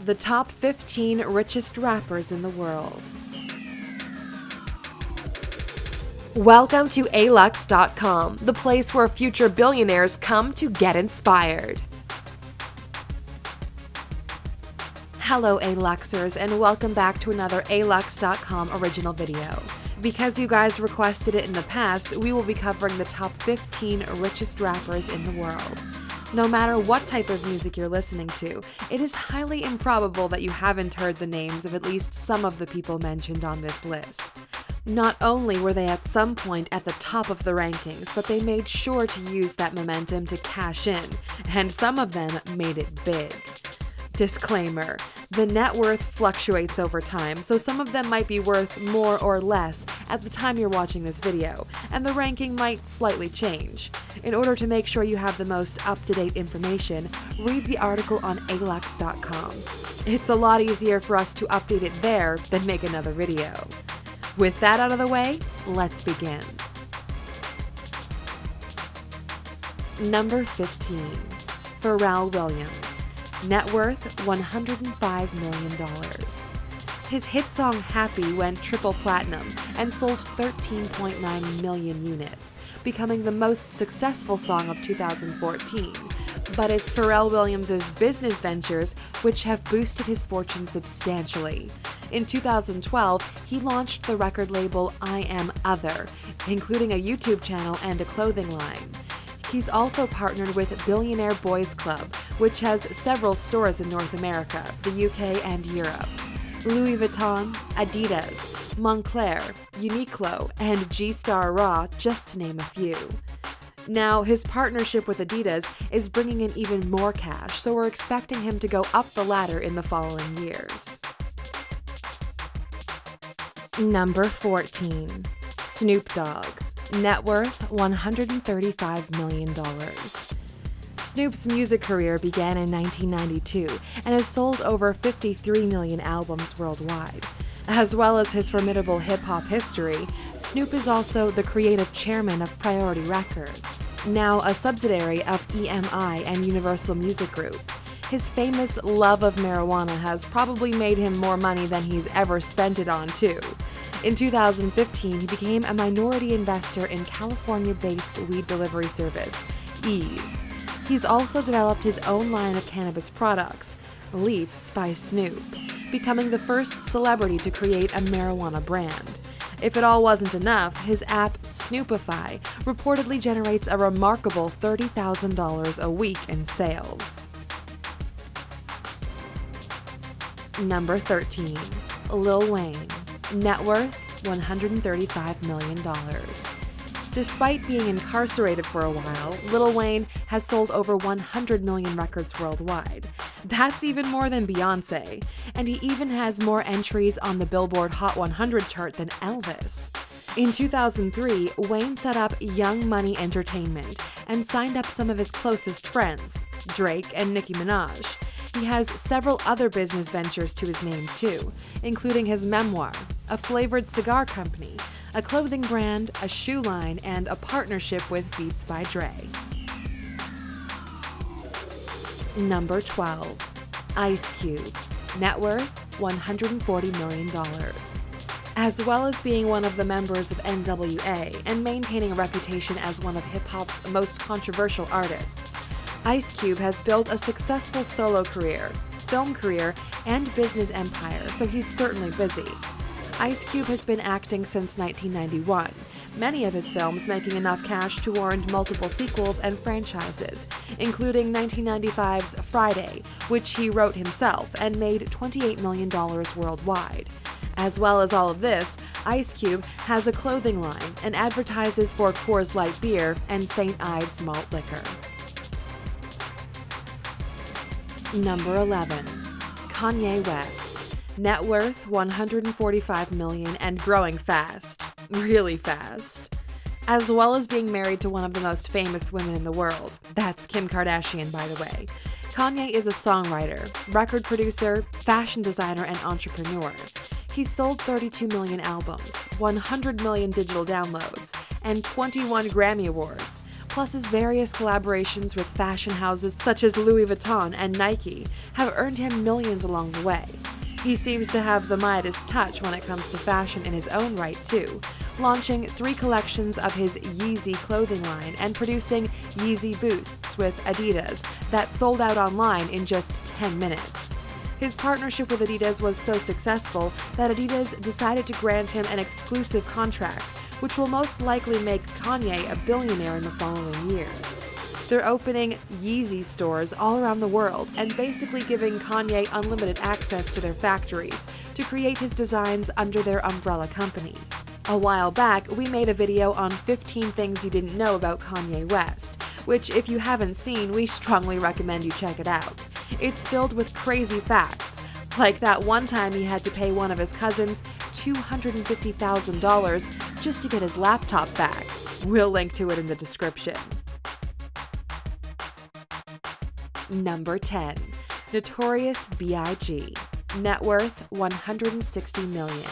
the top 15 richest rappers in the world. Welcome to Alux.com, the place where future billionaires come to get inspired. Hello aluxers, and welcome back to another Alux.com original video. Because you guys requested it in the past, we will be covering the top 15 richest rappers in the world. No matter what type of music you're listening to, it is highly improbable that you haven't heard the names of at least some of the people mentioned on this list. Not only were they at some point at the top of the rankings, but they made sure to use that momentum to cash in, and some of them made it big. Disclaimer: the net worth fluctuates over time, so some of them might be worth more or less at the time you're watching this video, and the ranking might slightly change. In order to make sure you have the most up-to-date information, read the article on Alux.com. It's a lot easier for us to update it there than make another video. With that out of the way, let's begin. Number 15. Pharrell Williams. Net worth $105 million. His hit song Happy went triple platinum and sold 13.9 million units, becoming the most successful song of 2014. But it's Pharrell Williams' business ventures which have boosted his fortune substantially. In 2012, he launched the record label I Am Other, including a YouTube channel and a clothing line. He's also partnered with Billionaire Boys Club, which has several stores in North America, the UK, and Europe. Louis Vuitton, Adidas, Moncler, Uniqlo, and G-Star Raw, just to name a few. Now, his partnership with Adidas is bringing in even more cash, so we're expecting him to go up the ladder in the following years. Number 14. Snoop Dogg. Net worth $135 million. Snoop's music career began in 1992 and has sold over 53 million albums worldwide. As well as his formidable hip-hop history, Snoop is also the creative chairman of Priority Records, now a subsidiary of EMI and Universal Music Group. His famous love of marijuana has probably made him more money than he's ever spent it on, too. In 2015, he became a minority investor in California-based weed delivery service, Ease. He's also developed his own line of cannabis products, Leafs by Snoop, becoming the first celebrity to create a marijuana brand. If it all wasn't enough, his app Snoopify reportedly generates a remarkable $30,000 a week in sales. Number 13. Lil Wayne. Net worth $135 million. Despite being incarcerated for a while, Lil Wayne has sold over 100 million records worldwide. That's even more than Beyoncé, and he even has more entries on the Billboard Hot 100 chart than Elvis. In 2003, Wayne set up Young Money Entertainment and signed up some of his closest friends, Drake and Nicki Minaj. He has several other business ventures to his name too, including his memoir, a flavored cigar company, a clothing brand, a shoe line, and a partnership with Beats by Dre. Number 12. Ice Cube. Net worth $140 million. As well as being one of the members of NWA and maintaining a reputation as one of hip-hop's most controversial artists, Ice Cube has built a successful solo career, film career, and business empire, so he's certainly busy. Ice Cube has been acting since 1991, many of his films making enough cash to warrant multiple sequels and franchises, including 1995's Friday, which he wrote himself and made $28 million worldwide. As well as all of this, Ice Cube has a clothing line and advertises for Coors Light beer and St. Ides malt liquor. Number 11. Kanye West. Net worth $145 million and growing fast. Really fast. As well as being married to one of the most famous women in the world. That's Kim Kardashian, by the way. Kanye is a songwriter, record producer, fashion designer, and entrepreneur. He's sold 32 million albums, 100 million digital downloads, and 21 Grammy Awards, plus his various collaborations with fashion houses such as Louis Vuitton and Nike have earned him millions along the way. He seems to have the Midas touch when it comes to fashion in his own right too, launching 3 collections of his Yeezy clothing line and producing Yeezy Boosts with Adidas that sold out online in just 10 minutes. His partnership with Adidas was so successful that Adidas decided to grant him an exclusive contract, which will most likely make Kanye a billionaire in the following years. They're opening Yeezy stores all around the world and basically giving Kanye unlimited access to their factories to create his designs under their umbrella company. A while back, we made a video on 15 things you didn't know about Kanye West, which if you haven't seen, we strongly recommend you check it out. It's filled with crazy facts, like that one time he had to pay one of his cousins $250,000 just to get his laptop back. We'll link to it in the description. Number 10. Notorious B.I.G. Net worth $160 million.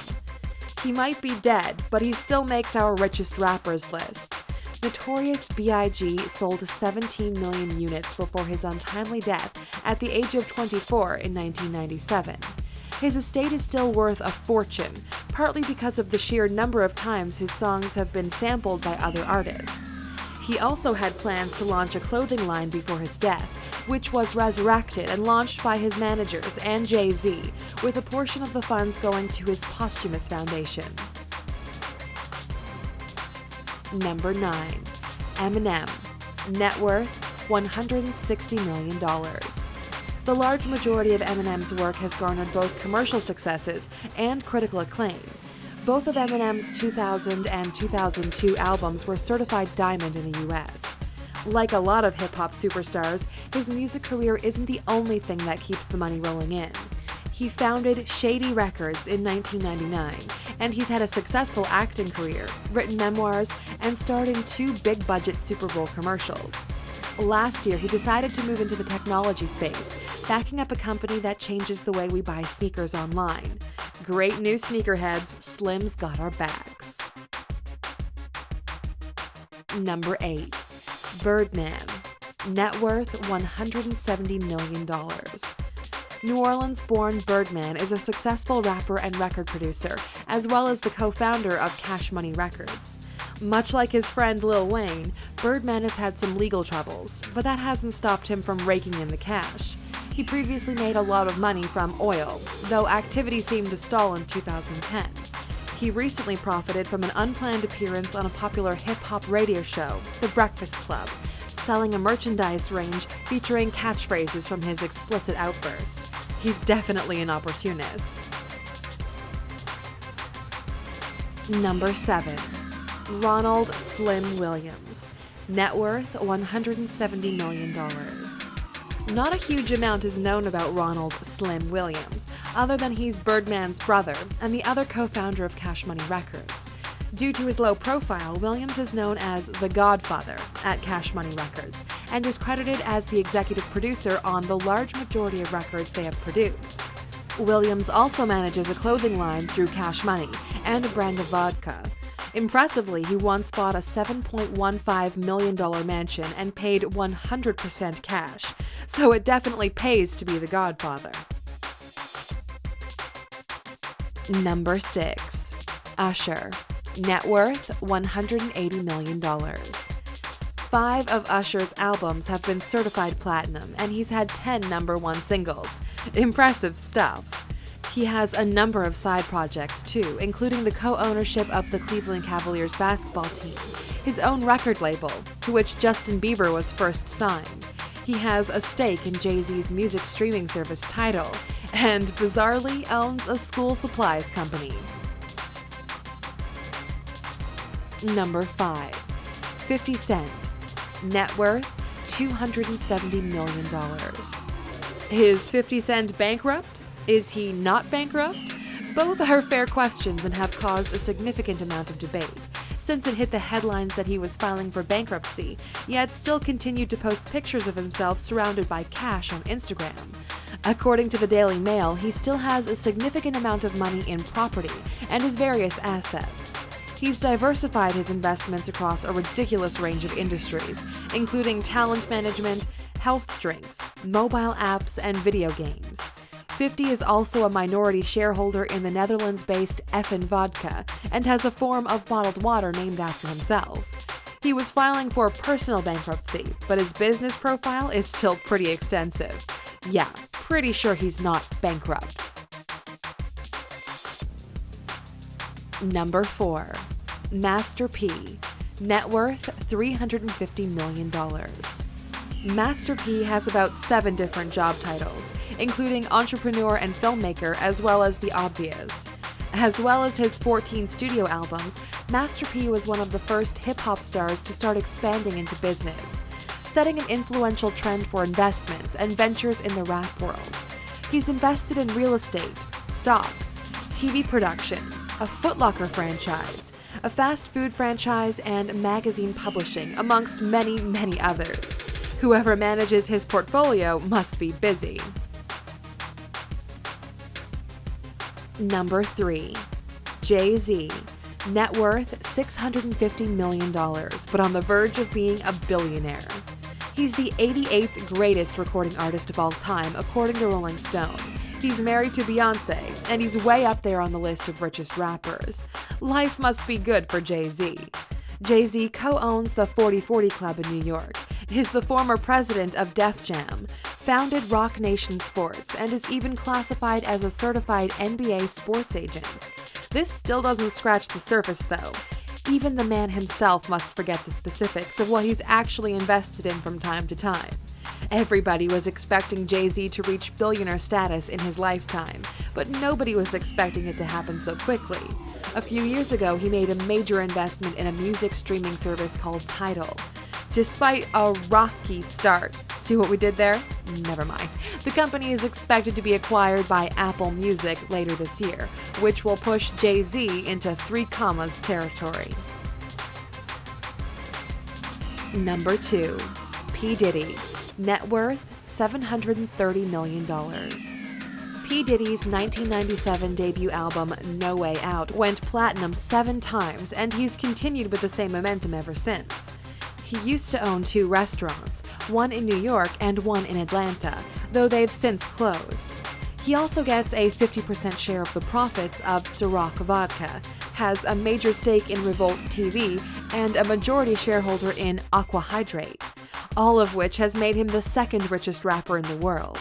He might be dead, but he still makes our richest rappers list. Notorious B.I.G. sold 17 million units before his untimely death at the age of 24 in 1997. His estate is still worth a fortune, partly because of the sheer number of times his songs have been sampled by other artists. He also had plans to launch a clothing line before his death, which was resurrected and launched by his managers and Jay-Z, with a portion of the funds going to his posthumous foundation. Number 9. Eminem. Net worth $160 million. The large majority of Eminem's work has garnered both commercial successes and critical acclaim. Both of Eminem's 2000 and 2002 albums were certified diamond in the US. Like a lot of hip-hop superstars, his music career isn't the only thing that keeps the money rolling in. He founded Shady Records in 1999, and he's had a successful acting career, written memoirs, and starred in 2 big-budget Super Bowl commercials. Last year, he decided to move into the technology space, backing up a company that changes the way we buy sneakers online. Great news, sneakerheads, Slim's got our backs. Number 8. Birdman. Net worth $170 million. New Orleans-born Birdman is a successful rapper and record producer, as well as the co-founder of Cash Money Records. Much like his friend Lil Wayne, Birdman has had some legal troubles, but that hasn't stopped him from raking in the cash. He previously made a lot of money from oil, though activity seemed to stall in 2010. He recently profited from an unplanned appearance on a popular hip-hop radio show, The Breakfast Club, selling a merchandise range featuring catchphrases from his explicit outburst. He's definitely an opportunist. Number 7. Ronald Slim Williams. Net worth $170 million. Not a huge amount is known about Ronald Slim Williams, other than he's Birdman's brother and the other co-founder of Cash Money Records. Due to his low profile, Williams is known as the Godfather at Cash Money Records and is credited as the executive producer on the large majority of records they have produced. Williams also manages a clothing line through Cash Money and a brand of vodka. Impressively, he once bought a $7.15 million mansion and paid 100% cash, so it definitely pays to be the Godfather. Number 6. Usher. Net worth $180 million. 5 of Usher's albums have been certified platinum, and he's had 10 #1 singles. Impressive stuff. He has a number of side projects too, including the co-ownership of the Cleveland Cavaliers basketball team, his own record label, to which Justin Bieber was first signed. He has a stake in Jay-Z's music streaming service Tidal, and bizarrely owns a school supplies company. Number 5. 50 Cent. Net worth $270 million. Is 50 Cent bankrupt? Is he not bankrupt? Both are fair questions and have caused a significant amount of debate, since it hit the headlines that he was filing for bankruptcy, yet still continued to post pictures of himself surrounded by cash on Instagram. According to the Daily Mail, he still has a significant amount of money in property and his various assets. He's diversified his investments across a ridiculous range of industries, including talent management, health drinks, mobile apps, and video games. 50 is also a minority shareholder in the Netherlands-based Effen Vodka and has a form of bottled water named after himself. He was filing for personal bankruptcy, but his business profile is still pretty extensive. Yeah, pretty sure he's not bankrupt. Number 4. Master P. Net worth $350 million. Master P has about 7 different job titles, including entrepreneur and filmmaker, as well as the obvious. As well as his 14 studio albums, Master P was one of the first hip-hop stars to start expanding into business, setting an influential trend for investments and ventures in the rap world. He's invested in real estate, stocks, TV production, a Foot Locker franchise, a fast food franchise, and magazine publishing, amongst many, many others. Whoever manages his portfolio must be busy. Number 3. Jay-Z. Net worth $650 million, but on the verge of being a billionaire. He's the 88th greatest recording artist of all time, according to Rolling Stone. He's married to Beyoncé, and he's way up there on the list of richest rappers. Life must be good for Jay-Z. Jay-Z co-owns the 40/40 Club in New York, is the former president of Def Jam, founded Roc Nation Sports, and is even classified as a certified NBA sports agent. This still doesn't scratch the surface, though. Even the man himself must forget the specifics of what he's actually invested in from time to time. Everybody was expecting Jay-Z to reach billionaire status in his lifetime, but nobody was expecting it to happen so quickly. A few years ago, he made a major investment in a music streaming service called Tidal. Despite a rocky start, see what we did there? Never mind. The company is expected to be acquired by Apple Music later this year, which will push Jay-Z into 3 commas territory. Number 2. P. Diddy. Net worth $730 million. P. Diddy's 1997 debut album, No Way Out, went platinum 7 times, and he's continued with the same momentum ever since. He used to own 2 restaurants, one in New York and one in Atlanta, though they've since closed. He also gets a 50% share of the profits of Ciroc Vodka, has a major stake in Revolt TV, and a majority shareholder in Aqua Hydrate, all of which has made him the 2nd richest rapper in the world.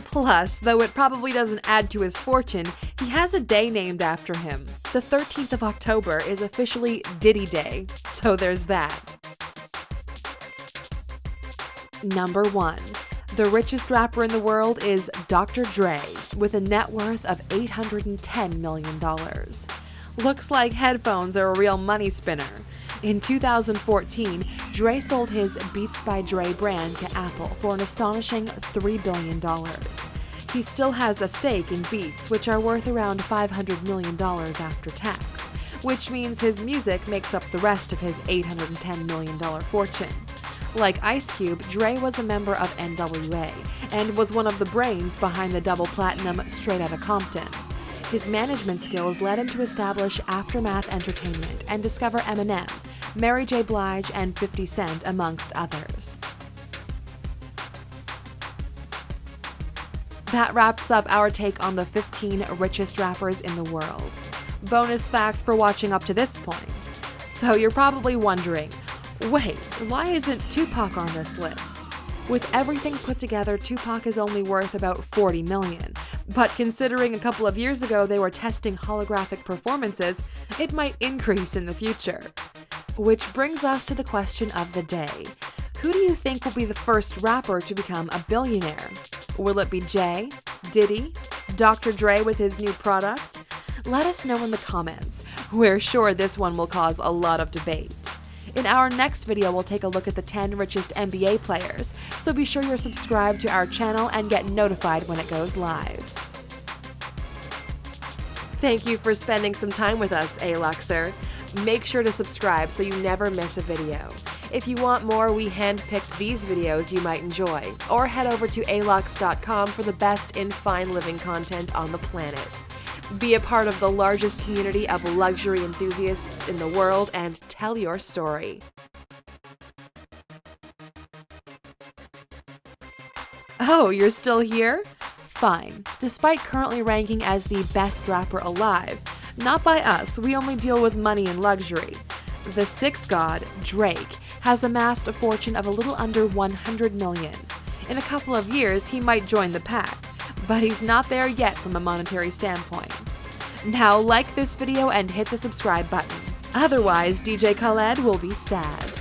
Plus, though it probably doesn't add to his fortune, he has a day named after him. The 13th of October is officially Diddy Day, so there's that. Number 1. The richest rapper in the world is Dr. Dre, with a net worth of $810 million. Looks like headphones are a real money spinner. In 2014, Dre sold his Beats by Dre brand to Apple for an astonishing $3 billion. He still has a stake in Beats, which are worth around $500 million after tax, which means his music makes up the rest of his $810 million fortune. Like Ice Cube, Dre was a member of NWA and was one of the brains behind the double platinum Straight Outta Compton. His management skills led him to establish Aftermath Entertainment and discover Eminem, Mary J. Blige, and 50 Cent, amongst others. That wraps up our take on the 15 richest rappers in the world. Bonus fact for watching up to this point. So you're probably wondering, wait, why isn't Tupac on this list? With everything put together, Tupac is only worth about $40 million. But considering a couple of years ago they were testing holographic performances, it might increase in the future. Which brings us to the question of the day. Who do you think will be the first rapper to become a billionaire? Will it be Jay, Diddy, Dr. Dre with his new product? Let us know in the comments. We're sure this one will cause a lot of debate. In our next video, we'll take a look at the 10 richest NBA players, so be sure you're subscribed to our channel and get notified when it goes live. Thank you for spending some time with us, Aluxer. Make sure to subscribe so you never miss a video. If you want more, we handpicked these videos you might enjoy, or head over to Alux.com for the best in fine living content on the planet. Be a part of the largest community of luxury enthusiasts in the world and tell your story. Oh, you're still here? Fine. Despite currently ranking as the best rapper alive, not by us, we only deal with money and luxury. The sixth god, Drake, has amassed a fortune of a little under 100 million. In a couple of years, he might join the pack, but he's not there yet from a monetary standpoint. Now like this video and hit the subscribe button. Otherwise, DJ Khaled will be sad.